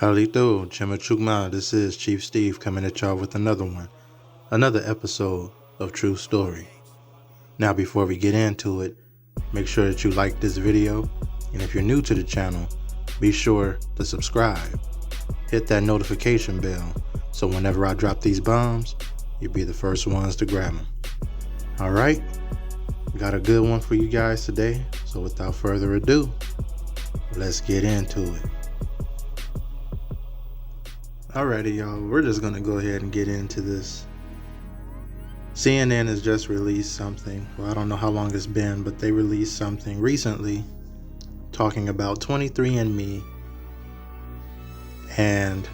Halito, Chimichugma, this is Chief Steve coming at y'all with another episode of True Story. Now before we get into it, make sure that you like this video, and if you're new to the channel, be sure to subscribe. Hit that notification bell, so whenever I drop these bombs, you'll be the first ones to grab them. Alright, got a good one for you guys today, so without further ado, let's get into it. Alrighty, y'all, we're just gonna go ahead and get into this. CNN has just released something. Well, I don't know how long it's been, but they released something recently talking about 23andMe, and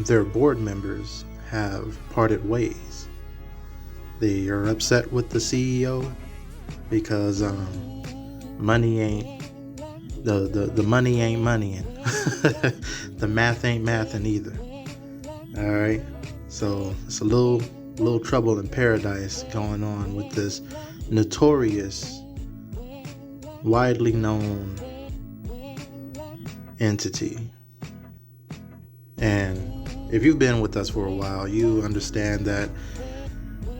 their board members have parted ways. They are upset with the CEO because money ain't the money ain't moneying. The math ain't mathing either. All right, so it's a little trouble in paradise going on with this notorious, widely known entity. And if you've been with us for a while, you understand that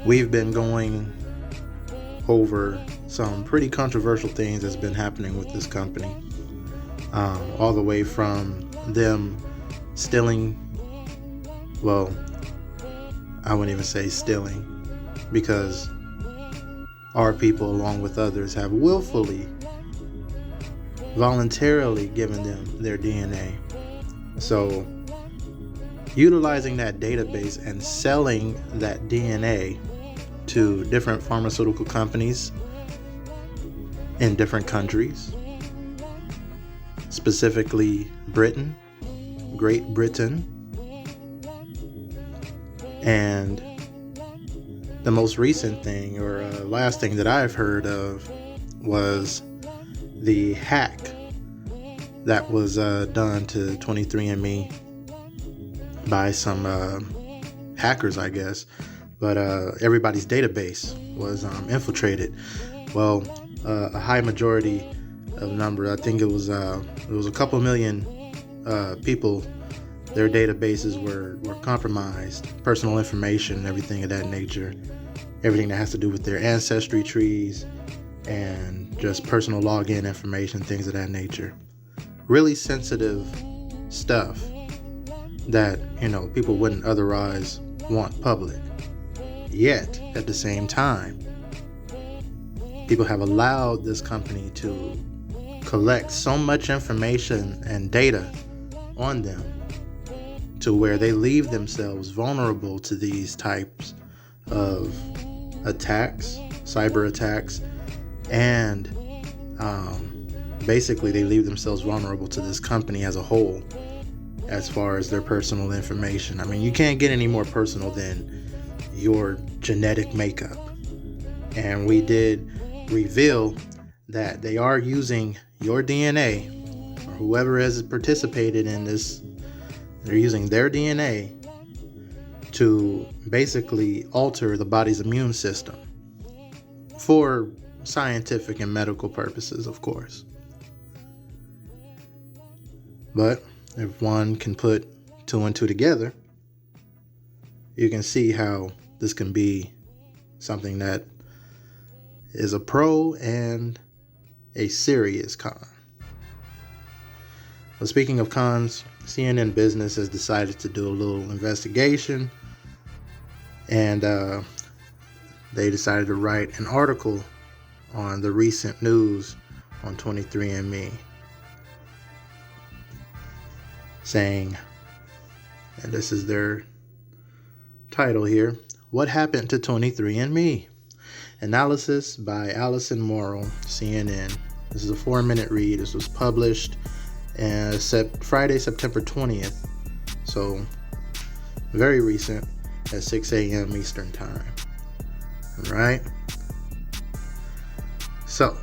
we've been going over some pretty controversial things that's been happening with this company, all the way from them stealing. Well, I wouldn't even say stealing, because our people, along with others, have willfully, voluntarily given them their DNA. So, utilizing that database and selling that DNA to different pharmaceutical companies in different countries, specifically Great Britain, and the most recent thing, or last thing that I've heard of, was the hack that was done to 23andMe by some hackers, I guess. But everybody's database was infiltrated. Well, a high majority of number, I think it was a couple million people. Their databases were compromised, personal information and everything of that nature, everything that has to do with their ancestry trees and just personal login information, things of that nature. Really sensitive stuff that, people wouldn't otherwise want public. Yet, at the same time, people have allowed this company to collect so much information and data on them to where they leave themselves vulnerable to these types of attacks, cyber attacks, and basically they leave themselves vulnerable to this company as a whole as far as their personal information. I mean, you can't get any more personal than your genetic makeup. And we did reveal that they are using your DNA, or whoever has participated in this. They're using their DNA to basically alter the body's immune system for scientific and medical purposes, of course. But if one can put two and two together, you can see how this can be something that is a pro and a serious con. Well, speaking of cons, CNN Business has decided to do a little investigation, and they decided to write an article on the recent news on 23andMe, saying, and this is their title here, "What Happened to 23andMe?" Analysis by Allison Morrill, CNN. This is a 4-minute read. This was published Friday, September 20th, so very recent, at 6 a.m. Eastern Time. All right. So,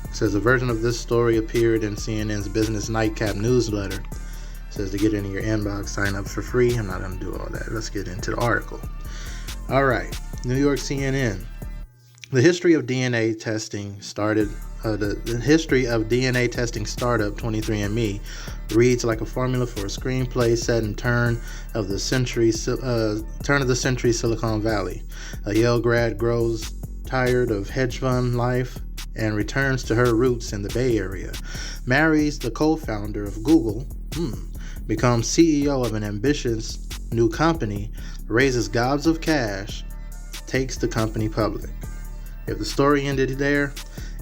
it says a version of this story appeared in CNN's Business Nightcap newsletter. It says to get into your inbox, sign up for free. I'm not going to do all that. Let's get into the article. All right. New York CNN. The history of DNA testing started the history of DNA testing startup 23andMe reads like a formula for a screenplay set in turn of the century Silicon Valley. A Yale grad grows tired of hedge fund life and returns to her roots in the Bay Area, marries the co-founder of Google, becomes CEO of an ambitious new company, raises gobs of cash, takes the company public. If the story ended there,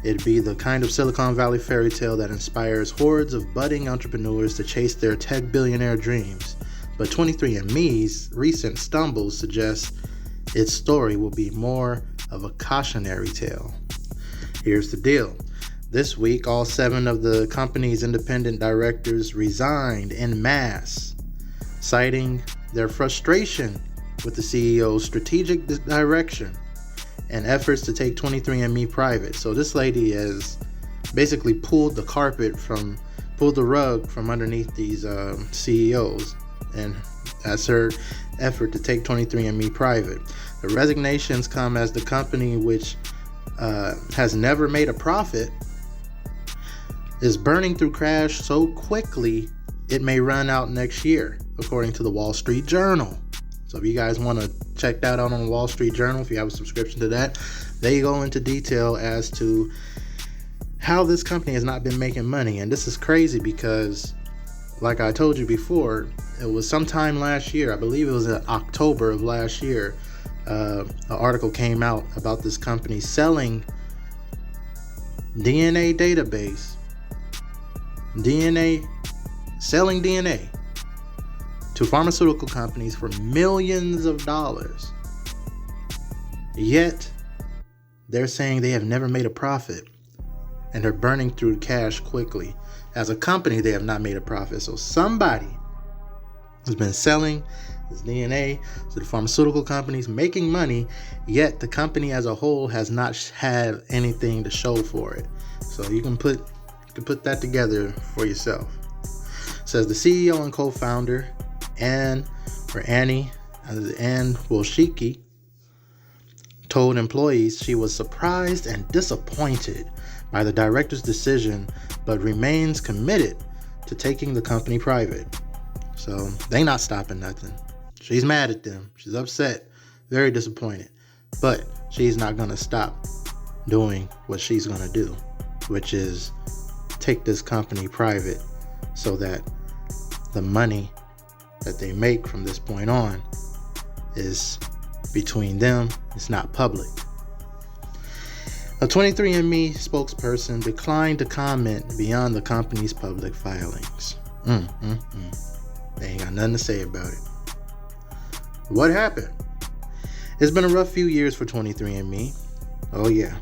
it'd be the kind of Silicon Valley fairy tale that inspires hordes of budding entrepreneurs to chase their tech billionaire dreams. But 23andMe's recent stumbles suggest its story will be more of a cautionary tale. Here's the deal. This week, all 7 of the company's independent directors resigned en masse, citing their frustration with the CEO's strategic direction and efforts to take 23andMe private. So this lady has basically pulled the rug from underneath these CEOs, and that's her effort to take 23andMe private. The resignations come as the company, which has never made a profit, is burning through cash so quickly it may run out next year, according to the Wall Street Journal. So if you guys want to check that out on the Wall Street Journal, if you have a subscription to that, they go into detail as to how this company has not been making money. And this is crazy because, like I told you before, it was sometime last year, I believe it was in October of last year, an article came out about this company selling selling DNA to pharmaceutical companies for millions of dollars. Yet, they're saying they have never made a profit and they're burning through cash quickly. As a company, they have not made a profit. So somebody has been selling this DNA to the pharmaceutical companies, making money, yet the company as a whole has not had anything to show for it. So you can put that together for yourself. It says the CEO and co-founder Anne Wojcicki told employees she was surprised and disappointed by the director's decision, but remains committed to taking the company private. So they not stopping nothing. She's mad at them. She's upset, very disappointed, but she's not going to stop doing what she's going to do, which is take this company private so that the money that they make from this point on is between them. It's not public. A 23andMe spokesperson declined to comment beyond the company's public filings. They ain't got nothing to say about it. What happened? It's been a rough few years for 23andMe. Oh yeah.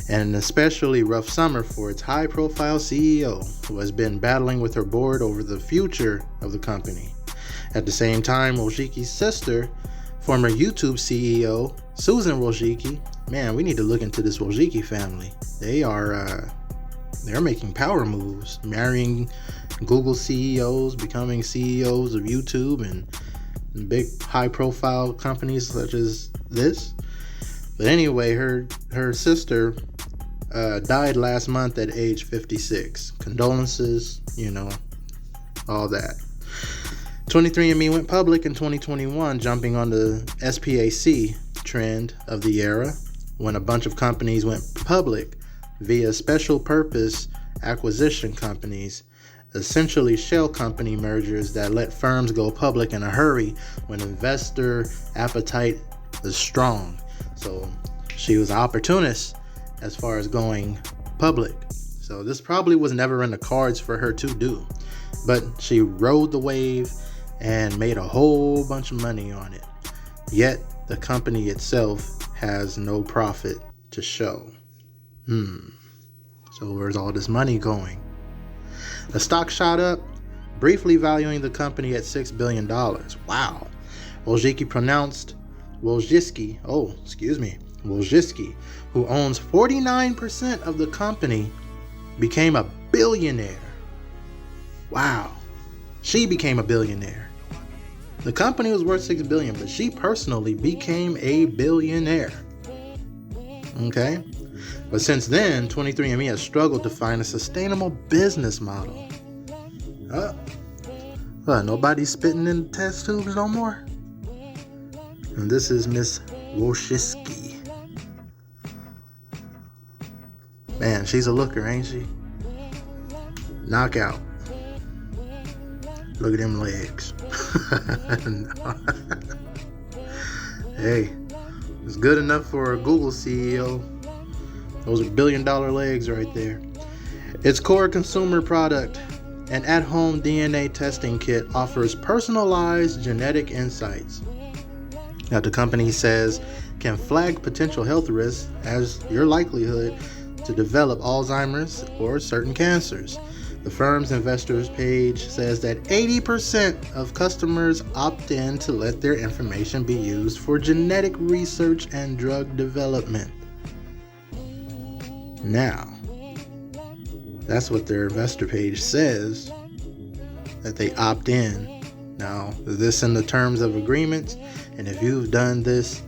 And an especially rough summer for its high-profile CEO, who has been battling with her board over the future of the company. At the same time, Wojcicki's sister, former YouTube CEO Susan Wojcicki, man, we need to look into this Wojcicki family. They're making power moves, marrying Google CEOs, becoming CEOs of YouTube and big high-profile companies such as this. But anyway, her sister died last month at age 56. Condolences, all that. 23andMe went public in 2021, jumping on the SPAC trend of the era, when a bunch of companies went public via special purpose acquisition companies, essentially shell company mergers that let firms go public in a hurry when investor appetite is strong. So she was an opportunist as far as going public. So this probably was never in the cards for her to do, but she rode the wave and made a whole bunch of money on it. Yet the company itself has no profit to show. So where's all this money going? The stock shot up, briefly valuing the company at $6 billion. Wow. Wojcicki, who owns 49% of the company, became a billionaire. Wow. She became a billionaire. The company was worth $6 billion, but she personally became a billionaire. Okay? But since then, 23andMe has struggled to find a sustainable business model. Nobody's spitting in test tubes no more? And this is Miss Wojcicki. Man, she's a looker, ain't she? Knockout. Look at them legs. Hey, it's good enough for a Google CEO. Those are $1 billion legs right there. Its core consumer product, an at-home DNA testing kit, offers personalized genetic insights that the company says can flag potential health risks as your likelihood to develop Alzheimer's or certain cancers. The firm's investors page says that 80% of customers opt in to let their information be used for genetic research and drug development. Now, that's what their investor page says, that they opt in. Now, is this in the terms of agreements? And if you've done this,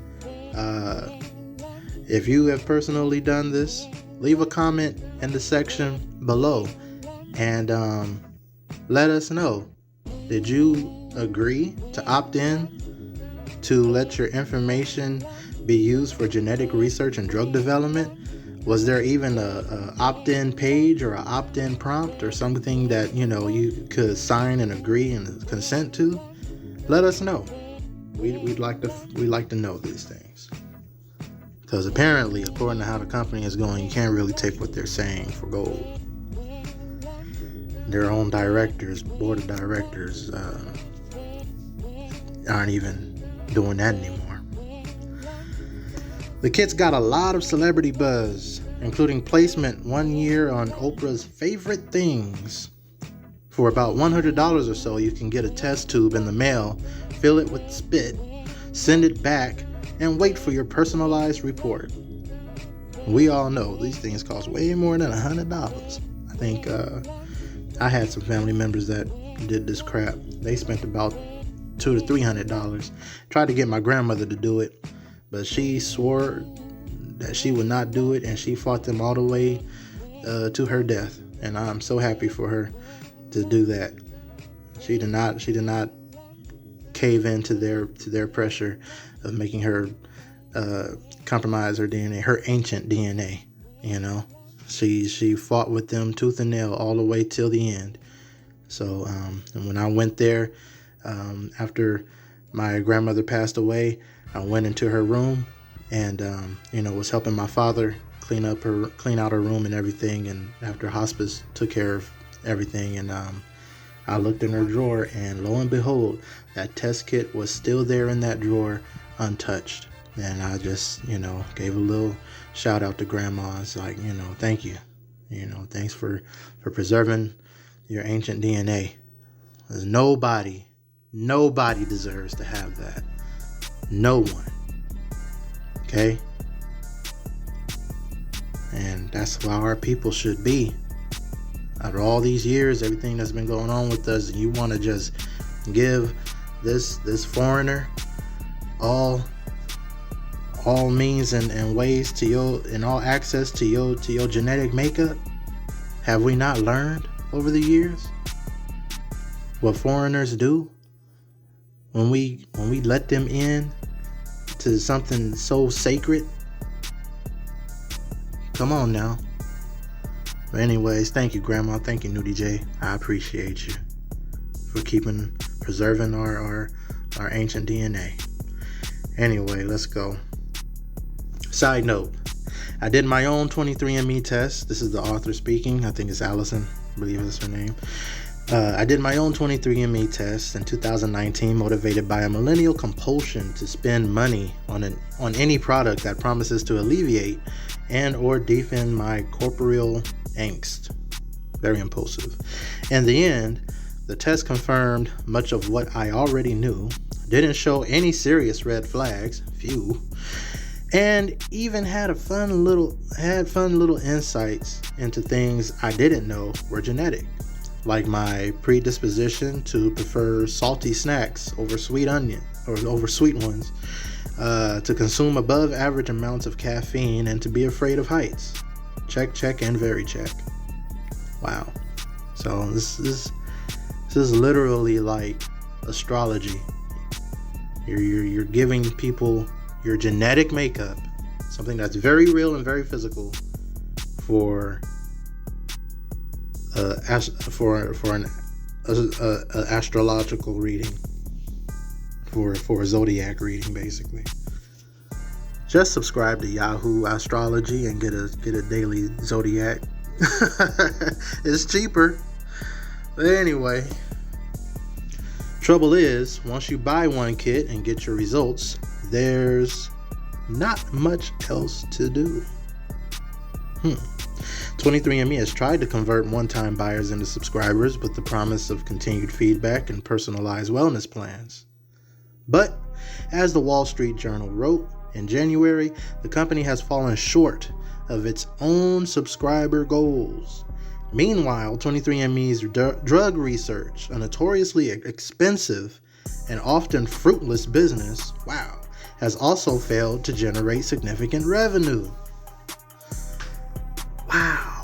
if you have personally done this, leave a comment in the section below and let us know. Did you agree to opt in to let your information be used for genetic research and drug development? Was there even a opt-in page or an opt-in prompt or something that you could sign and agree and consent to? Let us know. We'd like to know these things, because apparently, according to how the company is going, you can't really take what they're saying for gold. Their own directors, board of directors, aren't even doing that anymore. The kit's got a lot of celebrity buzz, including placement one year on Oprah's Favorite Things. For about $100 or so, you can get a test tube in the mail, fill it with spit, send it back, and wait for your personalized report. We all know these things cost way more than $100. I think I had some family members that did this crap. They spent about $200 to $300. Tried to get my grandmother to do it, but she swore that she would not do it, and she fought them all the way to her death. And I'm so happy for her to do that. She did not cave into their pressure of making her compromise her DNA, her ancient DNA. She fought with them tooth and nail all the way till the end. So and when I went there after my grandmother passed away, I went into her room and was helping my father clean out her room and everything. And after hospice took care of everything, and I looked in her drawer, and lo and behold, that test kit was still there in that drawer, untouched. And I just gave a little shout out to grandma. It's like, thank you. Thanks for preserving your ancient DNA. There's nobody deserves to have that. No one. Okay? And that's how our people should be. After all these years, everything that's been going on with us, you want to just give this foreigner all means and ways to your, and all access to your genetic makeup? Have we not learned over the years what foreigners do when we let them in to something so sacred? Come on now. But anyways, thank you, Grandma. Thank you, Nudie J. I appreciate you for preserving our ancient DNA. Anyway, let's go. Side note, I did my own 23andMe test. This is the author speaking. I think it's Allison. I believe that's her name. I did my own 23andMe test in 2019, motivated by a millennial compulsion to spend money on any product that promises to alleviate and or deepen my corporeal angst. Very impulsive. In the end, the test confirmed much of what I already knew, didn't show any serious red flags, few, and even had fun little insights into things I didn't know were genetic, like my predisposition to prefer salty snacks over sweet onion or over sweet ones, to consume above average amounts of caffeine, and to be afraid of heights. Check, and very check. Wow. So this is literally like astrology. You're giving people your genetic makeup, something that's very real and very physical, for an astrological reading, for a zodiac reading, basically. Just subscribe to Yahoo Astrology and get a daily zodiac. It's cheaper. But anyway, trouble is, once you buy one kit and get your results, there's not much else to do. 23andMe has tried to convert one-time buyers into subscribers with the promise of continued feedback and personalized wellness plans. But, as the Wall Street Journal wrote in January, the company has fallen short of its own subscriber goals. Meanwhile, 23andMe's drug research, a notoriously expensive and often fruitless business, has also failed to generate significant revenue. Wow.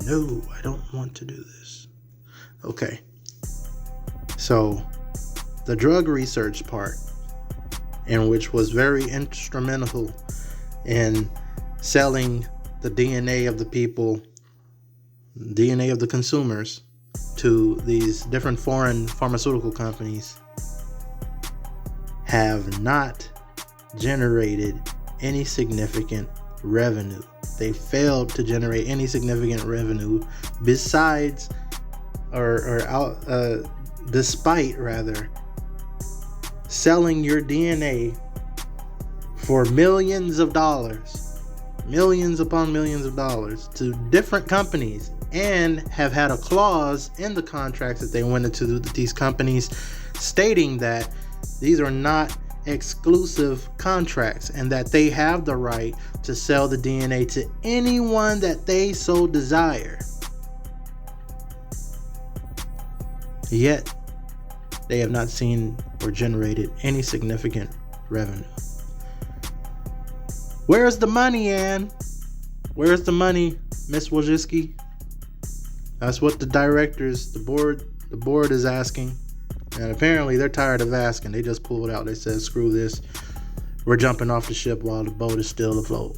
No, I don't want to do this. Okay. So, the drug research part, in which was very instrumental in selling the DNA of the people, DNA of the consumers, to these different foreign pharmaceutical companies, have not generated any significant revenue. They failed to generate any significant revenue besides, despite selling your DNA for millions upon millions of dollars to different companies, and have had a clause in the contracts that they went into these companies stating that these are not exclusive contracts and that they have the right to sell the DNA to anyone that they so desire. Yet, they have not seen or generated any significant revenue. Where's the money, Ann? Where's the money, Miss Wojcicki? That's what the board is asking. And apparently they're tired of asking. They just pulled out. They said, screw this. We're jumping off the ship while the boat is still afloat.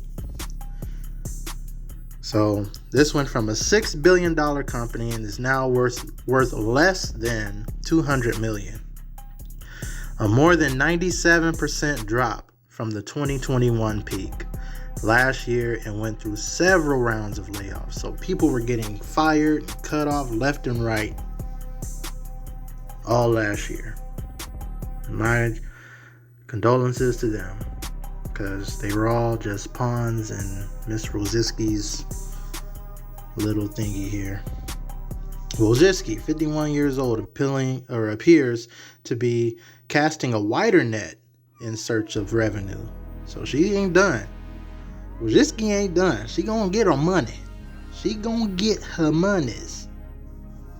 So this went from a $6 billion company and is now worth less than $200 million. A more than 97% drop from the 2021 peak last year, and went through several rounds of layoffs. So people were getting fired and cut off left and right all last year. My condolences to them, because they were all just pawns in Miss Wojcicki's little thingy here. Wojcicki, 51 years old, appears to be casting a wider net in search of revenue. So she ain't done. Wojcicki ain't done. She gonna get her money. She gonna get her monies.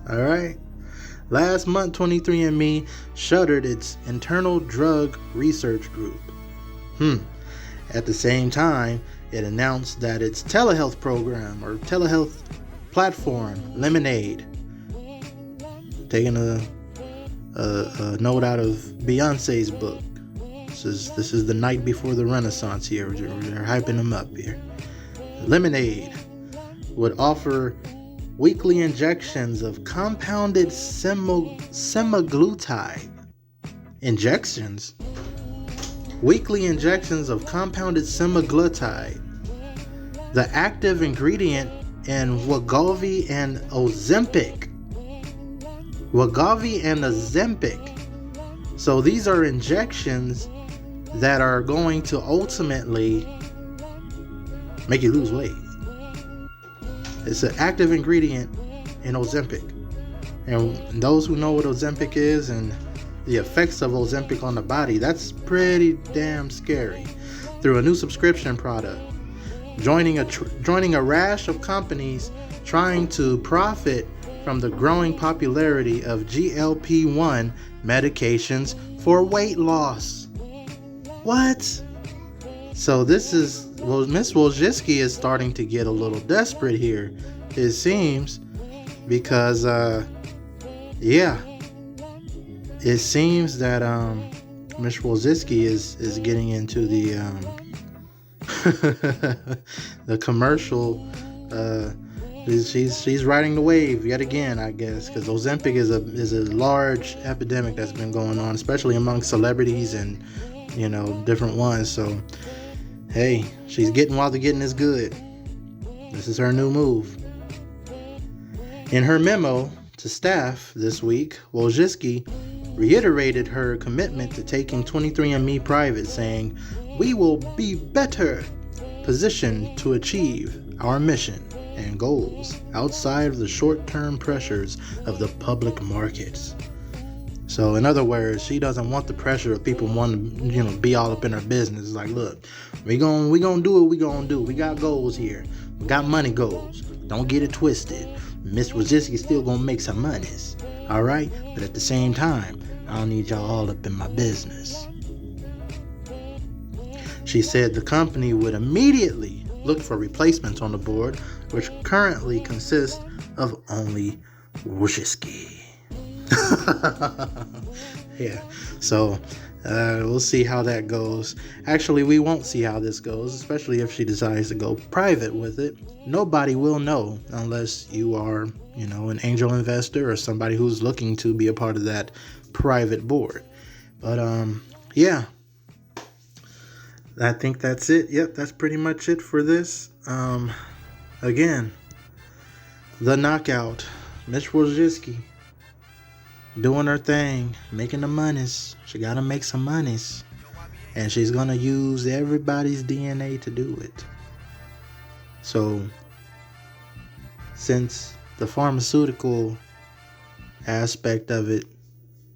Alright? Last month, 23andMe shuttered its internal drug research group. At the same time, it announced that its telehealth program or telehealth platform, Lemonade, taking a note out of Beyonce's book. This is the night before the Renaissance here. We're hyping them up here. Lemonade would offer weekly injections of compounded semaglutide. Injections? Weekly injections of compounded semaglutide, the active ingredient in Wegovy and Ozempic. So these are injections that are going to ultimately make you lose weight. It's an active ingredient in Ozempic. And those who know what Ozempic is and the effects of Ozempic on the body, that's pretty damn scary. Through a new subscription product, joining a rash of companies trying to profit from the growing popularity of GLP-1 medications for weight loss. What? So this is, well, Miss Wojcicki is starting to get a little desperate here, it seems, because yeah, it seems that Miss Wojcicki is getting into the the commercial. She's riding the wave yet again, I guess, because Ozempic is a large epidemic that's been going on, especially among celebrities and different ones. So hey, she's getting while the getting is good. This is her new move. In her memo to staff this week, Wojcicki reiterated her commitment to taking 23andMe private, saying, "We will be better positioned to achieve our mission and goals outside of the short-term pressures of the public markets." So in other words, she doesn't want the pressure of people wanting to, be all up in her business. It's like, look, we gonna do what we gonna do. We got goals here. We got money goals. Don't get it twisted. Miss Wojcicki still gonna make some monies, all right? But at the same time, I don't need y'all all up in my business. She said the company would immediately look for replacements on the board, which currently consists of only Wojcicki. Yeah, so we'll see how that goes. Actually, we won't see how this goes, especially if she decides to go private with it. Nobody will know unless you are, an angel investor or somebody who's looking to be a part of that private board. But yeah, I think that's it. Yep, that's pretty much it for this. Again, the knockout, Miss Wojcicki, doing her thing, making the monies. She gotta make some monies, and she's gonna use everybody's DNA to do it. So, since the pharmaceutical aspect of it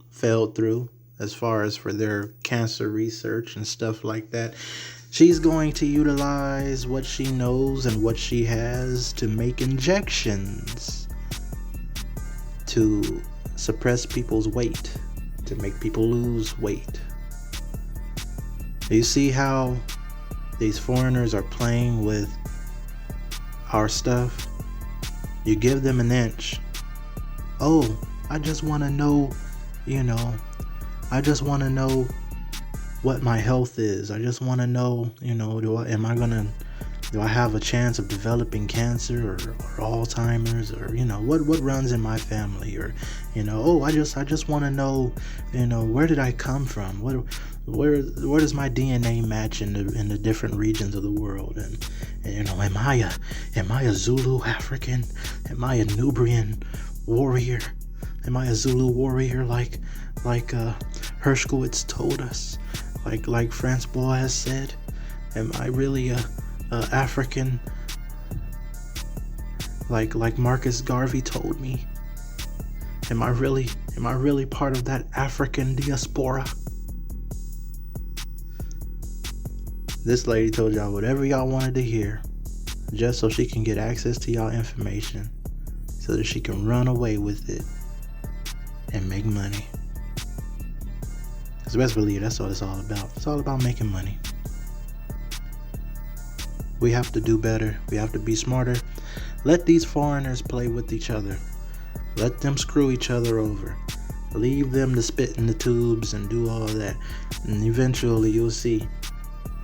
fell through, as far as for their cancer research and stuff like that, she's going to utilize what she knows and what she has to make injections to suppress people's weight, to make people lose weight. You see how these foreigners are playing with our stuff? You give them an inch. Oh, I just want to know, I just want to know what my health is. I just want to know, do I have a chance of developing cancer or Alzheimer's, or what runs in my family, or I just want to know, where did I come from? Where does my DNA match in the different regions of the world? And am I a Zulu African? Am I a Nubian warrior? Am I a Zulu warrior like Hershkowitz told us? Like Francois has said? Am I really a African like Marcus Garvey told me? Am I really part of that African diaspora? This lady told y'all whatever y'all wanted to hear, just so she can get access to y'all information, so that she can run away with it and make money. Because best believe that's what it's all about. It's all about making money. We have to do better. We have to be smarter. Let these foreigners play with each other. Let them screw each other over. Leave them to spit in the tubes and do all that. And eventually you'll see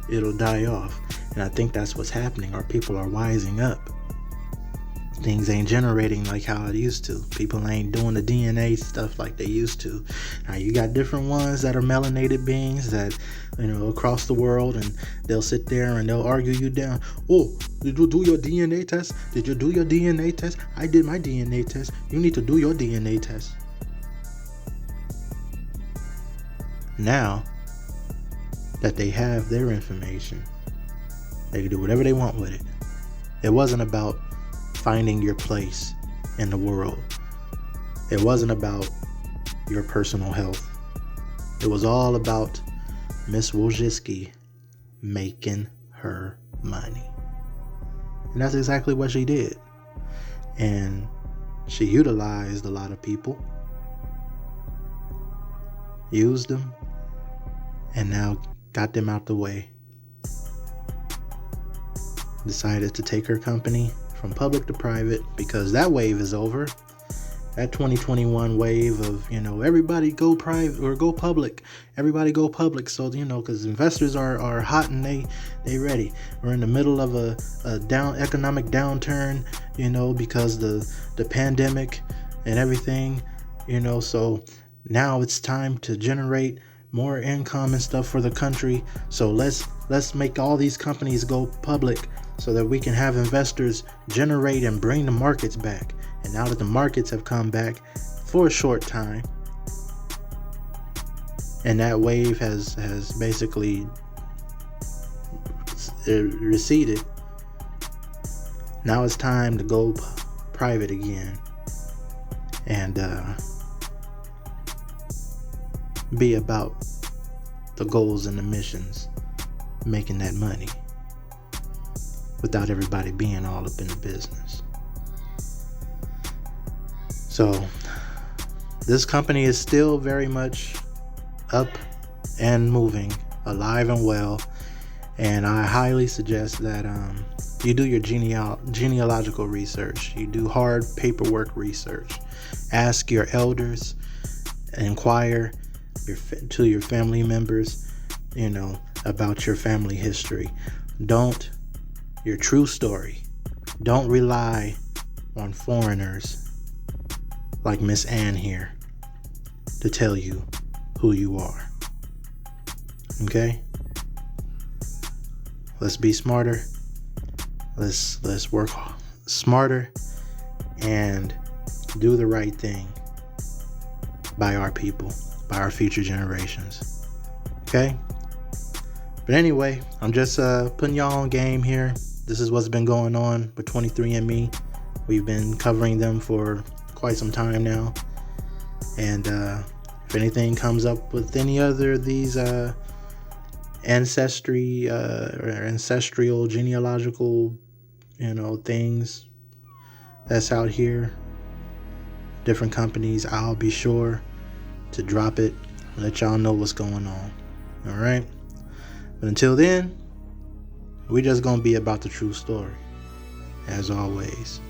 it'll die off. And I think that's what's happening. Our people are wising up. Things ain't generating like how it used to. People ain't doing the DNA stuff like they used to. Now you got different ones that are melanated beings that, across the world, and they'll sit there and they'll argue you down. Oh, did you do your DNA test? Did you do your DNA test? I did my DNA test. You need to do your DNA test. Now that they have their information, they can do whatever they want with it. It wasn't about finding your place in the world. It wasn't about your personal health. It was all about Miss Wojcicki making her money. And that's exactly what she did. And she utilized a lot of people, used them, and now got them out the way. decided to take her company from public to private because that wave is over. That 2021 wave of, everybody go private or go public. Everybody go public. So, because investors are hot and they ready. We're in the middle of a economic downturn, because the pandemic and everything, so now it's time to generate more income and stuff for the country. So let's make all these companies go public so that we can have investors generate and bring the markets back. And now that the markets have come back for a short time, and that wave has basically receded, now it's time to go private again and be about the goals and the missions, making that money without everybody being all up in the business. So this company is still very much up and moving, alive and well, and I highly suggest that you do your genealogical research. You do hard paperwork research. Ask your elders, inquire to your family members, about your family history. Your true story. Don't rely on foreigners like Miss Ann here to tell you who you are. Okay? Let's be smarter. Let's work smarter and do the right thing by our people, by our future generations. Okay? But anyway, I'm just putting y'all on game here. This is what's been going on with 23andMe. We've been covering them for quite some time now. And if anything comes up with any other of these ancestry or ancestral genealogical things that's out here, different companies, I'll be sure to drop it and let y'all know what's going on. All right, but until then, we're just gonna be about the true story as always.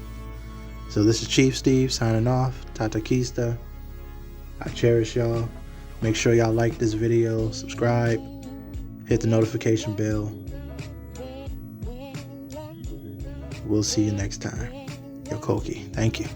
So this is Chief Steve signing off. Tata Kista. I cherish y'all. Make sure y'all like this video, subscribe, hit the notification bell. We'll see you next time. Yo, Koki. Thank you.